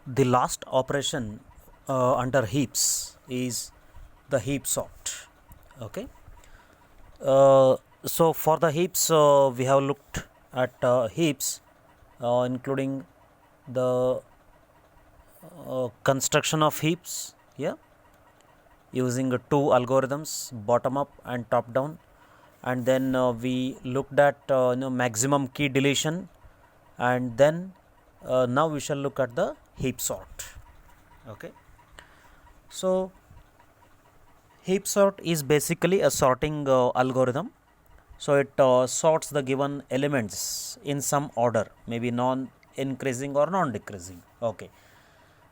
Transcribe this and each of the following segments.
The last operation under heaps is the heap sort. Okay. So for the heaps, we have looked at heaps, including the construction of heaps. Yeah, using two algorithms, bottom up and top down, and then we looked at maximum key deletion, and then now we shall look at the heap sort. Okay. So heap sort is basically a sorting algorithm. So it sorts the given elements in some order, maybe non increasing or non decreasing. Okay.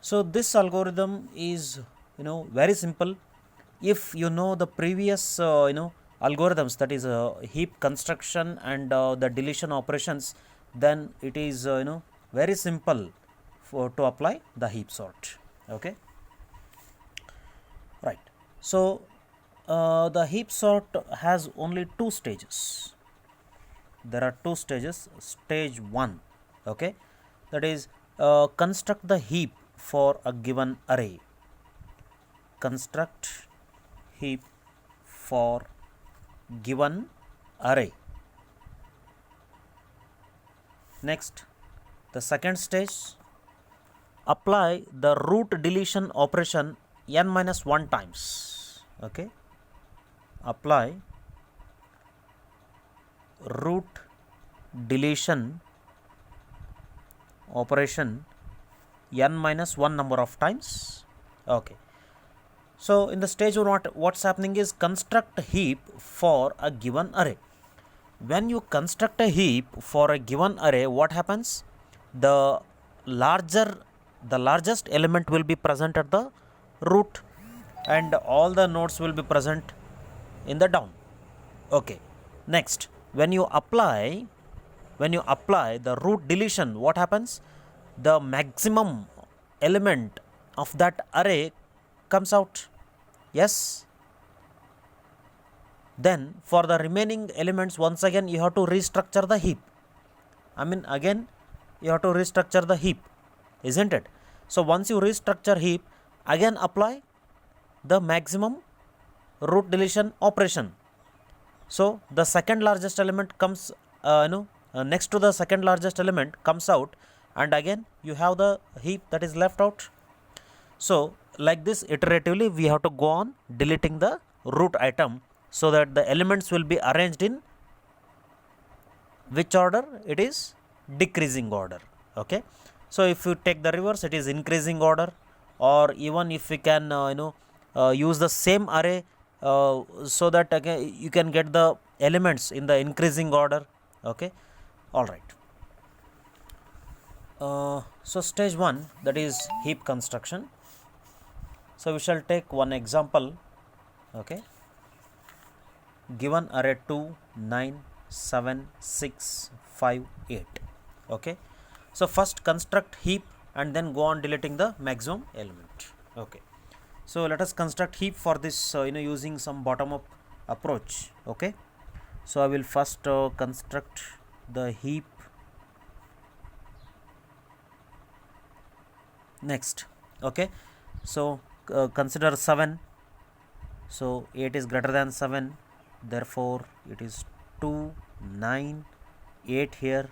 So this algorithm is very simple. If you know the previous algorithms, that is heap construction and the deletion operations, then it is very simple for to apply the heap sort. Okay. Right. So the heap sort has only two stages. There are two stages. Stage 1, okay, that is construct the heap for a given array. Construct heap for given array. Next, the second stage, apply the root deletion operation n minus 1 times. Okay, apply root deletion operation n minus 1 number of times. Okay. So in the stage 1, what's happening is construct a heap for a given array. When you construct a heap for a given array, what happens? The largest element will be present at the root, and all the nodes will be present in the down. Okay. Next, when you apply the root deletion, what happens? The maximum element of that array comes out. Yes. Then for the remaining elements, once again you have to restructure the heap. Again you have to restructure the heap, isn't it? So once you restructure heap, again apply the maximum root deletion operation. So the second largest element comes next to the second largest element comes out, and again you have the heap that is left out. So like this, iteratively we have to go on deleting the root item, so that the elements will be arranged in which order? It is decreasing order. Okay. So if you take the reverse, it is increasing order, or even if we can use the same array so that again you can get the elements in the increasing order. Okay. All right. So stage 1, that is heap construction. So we shall take one example. Okay. Given array 2, 9, 7, 6, 5, 8. Okay. So first construct heap and then go on deleting the maximum element. Okay. So let us construct heap for this using some bottom up approach. Okay. So I will first construct the heap. Next. Okay. So consider 7. So 8 is greater than 7, therefore it is 2, 9, 8 here,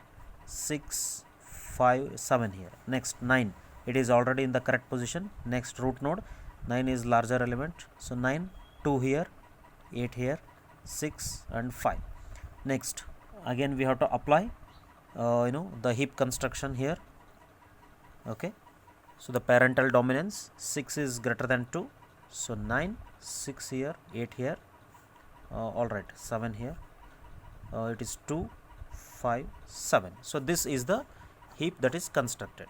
6, 5, 7 here. Next 9, it is already in the correct position. Next root node, 9 is larger element, so 9, 2 here, 8 here, 6 and 5. Next again we have to apply the heap construction here. Okay. So the parental dominance, 6 is greater than 2, so 9, 6 here, 8 here, alright, 7 here, it is 2, 5, 7. So this is the heap that is constructed.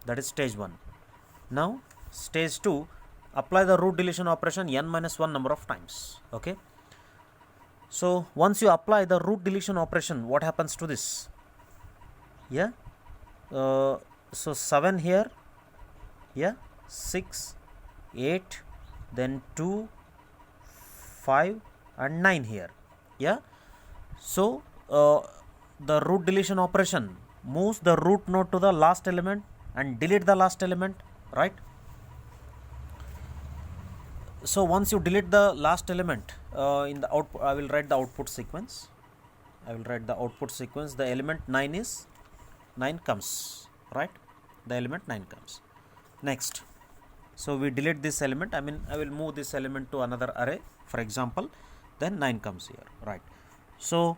That is stage 1. Now stage 2, apply the root deletion operation n minus 1 number of times. Okay. So once you apply the root deletion operation, what happens to this? Yeah. So 7 here, yeah, 6, 8, then 2, 5 and 9 here. Yeah. So the root deletion operation moves the root node to the last element and delete the last element, right? So once you delete the last element in the output, I will write the output sequence. The element 9 comes, right? The element 9 comes. Next, so we delete this element. I will move this element to another array, for example, then 9 comes here, right? So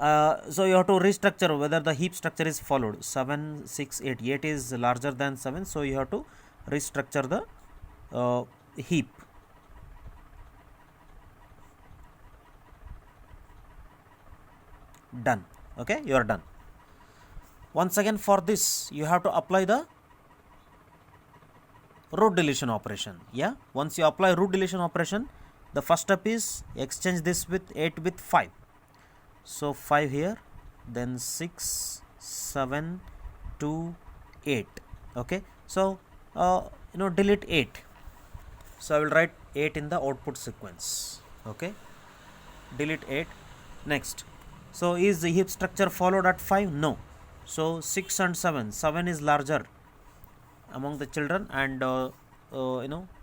so you have to restructure whether the heap structure is followed. 7, 6, 8. 8 is larger than 7, so you have to restructure the heap. Done. Okay, you are done. Once again, for this you have to apply the root deletion operation. Yeah, once you apply root deletion operation, the first step is exchange this with 8 with 5. So 5 here, then 6, 7, 2, 8. Okay, so delete 8. So I will write 8 in the output sequence. Okay, delete 8. Next, so is the heap structure followed at 5? No. So 6 and 7. 7 is larger among the children, and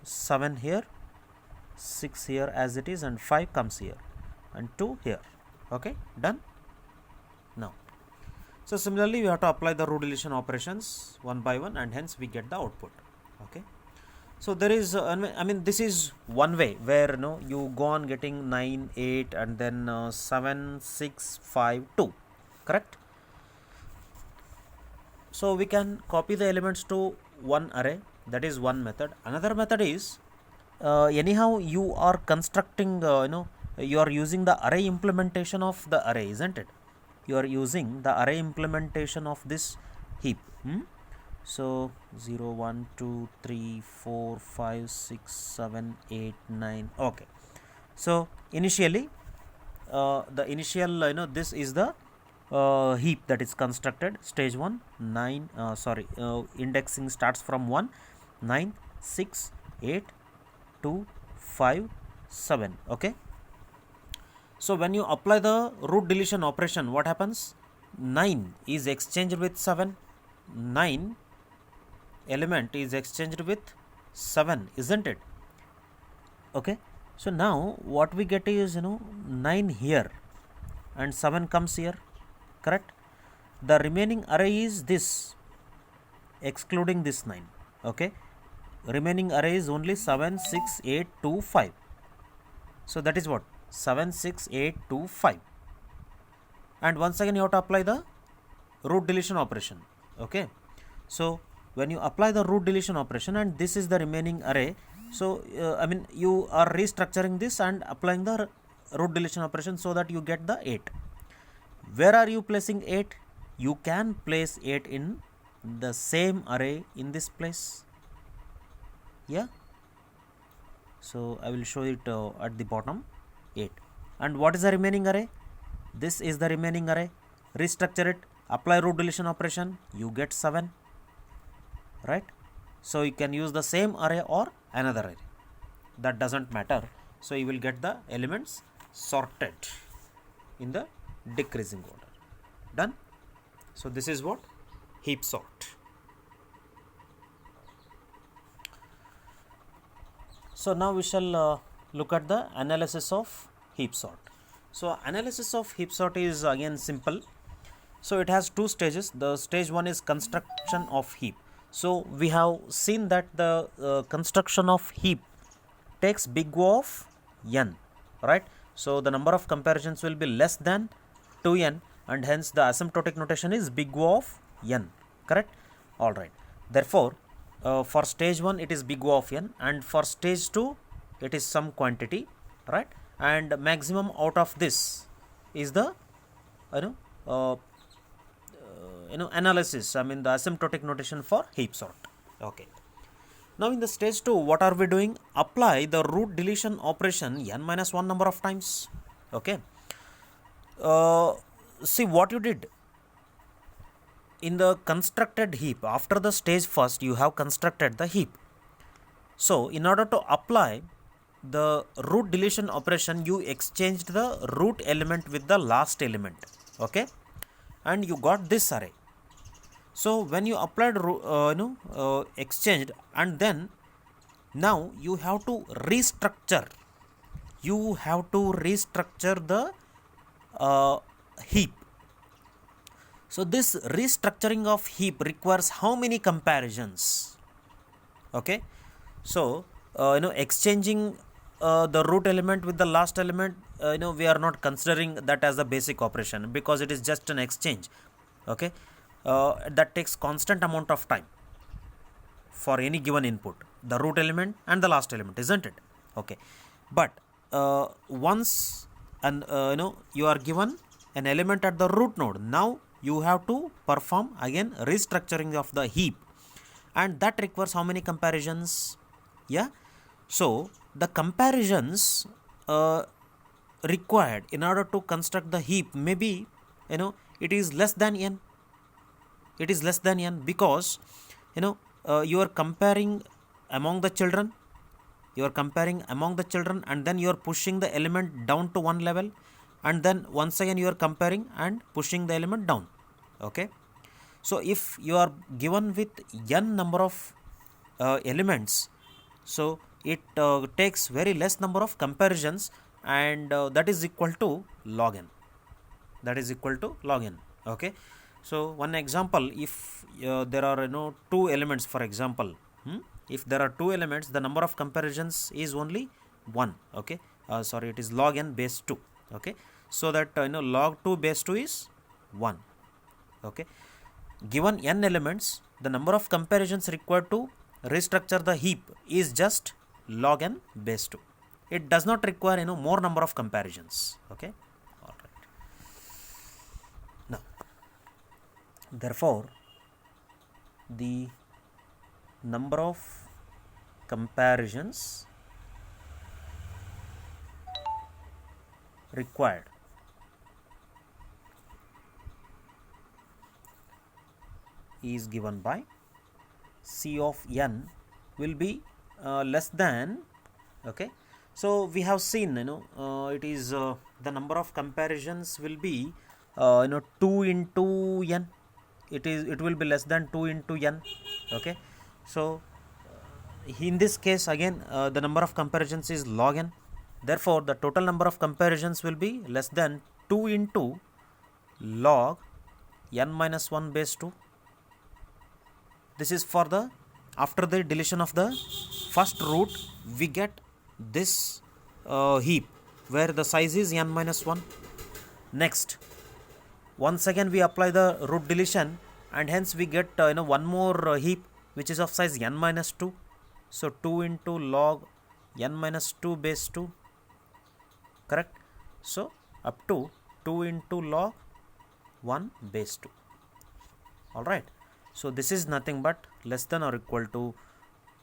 7 here, 6 here as it is, and 5 comes here, and 2 here. Okay, done. Now, so similarly we have to apply the root deletion operations one by one, and hence we get the output. Okay, so there is this is one way where you go on getting 9, 8, and then 7, 6, 5, 2, correct? So we can copy the elements to one array. That is one method. Another method is anyhow you are constructing you are using the array implementation of the array, isn't it? You are using the array implementation of this heap. So 0, 1, 2, 3, 4, 5, 6, 7, 8, 9. Okay, so initially the initial this is the heap that is constructed. Stage 1, 9 indexing starts from 1, 9, 6, 8, 2, 5, 7. Okay, so when you apply the root deletion operation, what happens? 9 is exchanged with 7. 9 element is exchanged with 7, isn't it? Okay, so now what we get is 9 here and 7 comes here, correct? The remaining array is this, excluding this 9. Okay, remaining array is only 7, 6, 8, 2, 5. So that is what? 7, 6, 8, 2, 5. And once again you have to apply the root deletion operation. Okay, so when you apply the root deletion operation, and this is the remaining array, so you are restructuring this and applying the root deletion operation so that you get the 8. Where are you placing 8? You can place 8 in the same array in this place. Yeah, so I will show it at the bottom. 8. And what is the remaining array? This is the remaining array. Restructure it, apply root deletion operation, you get 7, right? So you can use the same array or another array, that doesn't matter. So you will get the elements sorted in the decreasing order. Done. So this is what? Heap sort. So now we shall look at the analysis of heap sort. So analysis of heap sort is again simple. So it has two stages. The stage 1 is construction of heap. So we have seen that the construction of heap takes big O of n, right? So the number of comparisons will be less than 2n, and hence the asymptotic notation is big O of n, correct? Alright, therefore for stage 1 it is big O of n, and for stage 2 it is some quantity, right? And maximum out of this is the analysis, the asymptotic notation for heap sort. Okay, now in the stage 2 what are we doing? Apply the root deletion operation n minus 1 number of times. Okay, see what you did in the constructed heap. After the stage first you have constructed the heap. So in order to apply the root deletion operation, you exchanged the root element with the last element. Okay, and you got this array. So when you applied exchanged, and then now you have to restructure the heap. So this restructuring of heap requires how many comparisons? Okay, so exchanging the root element with the last element, we are not considering that as a basic operation because it is just an exchange. Okay, that takes constant amount of time for any given input, the root element and the last element, isn't it? Okay, but once you are given an element at the root node, now you have to perform again restructuring of the heap, and that requires how many comparisons? Yeah, so the comparisons required in order to construct the heap, maybe it is less than n. It is less than n because you are comparing among the children, and then you are pushing the element down to one level, and then once again you are comparing and pushing the element down. Okay, so if you are given with n number of elements, so it takes very less number of comparisons, and that is equal to log n. Okay, so one example, if there are two elements, for example, if there are two elements, the number of comparisons is only 1. Okay, sorry, it is log n base 2. Okay, so that log 2 base 2 is 1. Okay, given n elements, the number of comparisons required to restructure the heap is just log n base 2. It does not require more number of comparisons. Okay, all right. Now, therefore, the number of comparisons required is given by C of n will be less than. Okay, so we have seen it is the number of comparisons will be 2 into n. It will be less than 2 into n. Okay, so in this case again the number of comparisons is log n. Therefore the total number of comparisons will be less than 2 into log n minus 1 base 2. This is for the after the deletion of the first root, we get this heap where the size is n minus 1. Next, once again we apply the root deletion, and hence we get one more heap which is of size n minus 2. So 2 into log n minus 2 base 2, correct? So up to 2 into log 1 base 2. Alright, so this is nothing but less than or equal to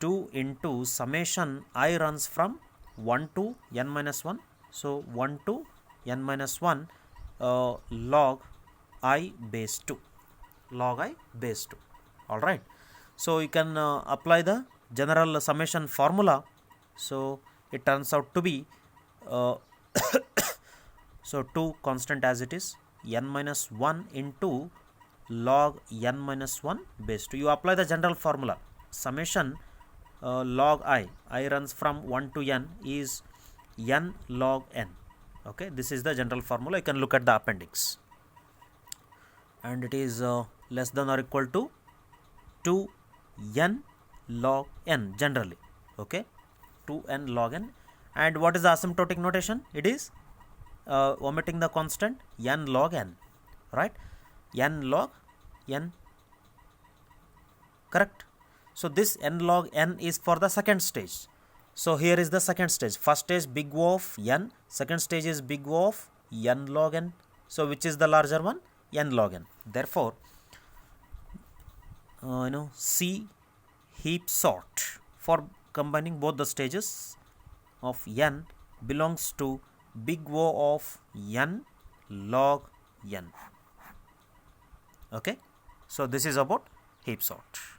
2 into summation I runs from 1 to n minus 1. So 1 to n minus 1 log I base 2. Alright, so you can apply the general summation formula. So it turns out to be so 2 constant as it is, n minus 1 into log n minus 1 base 2. You apply the general formula, summation log I runs from 1 to n is n log n. Okay, this is the general formula. You can look at the appendix, and it is less than or equal to 2 n log n generally. Okay, 2 n log n. And what is the asymptotic notation? It is omitting the constant n log n, right? N log n, correct? So this n log n is for the second stage. So here is the second stage. First stage big O of n, second stage is big O of n log n. So which is the larger one? N log n. Therefore C heap sort for combining both the stages of n belongs to big O of n log n. Okay, so this is about heap sort.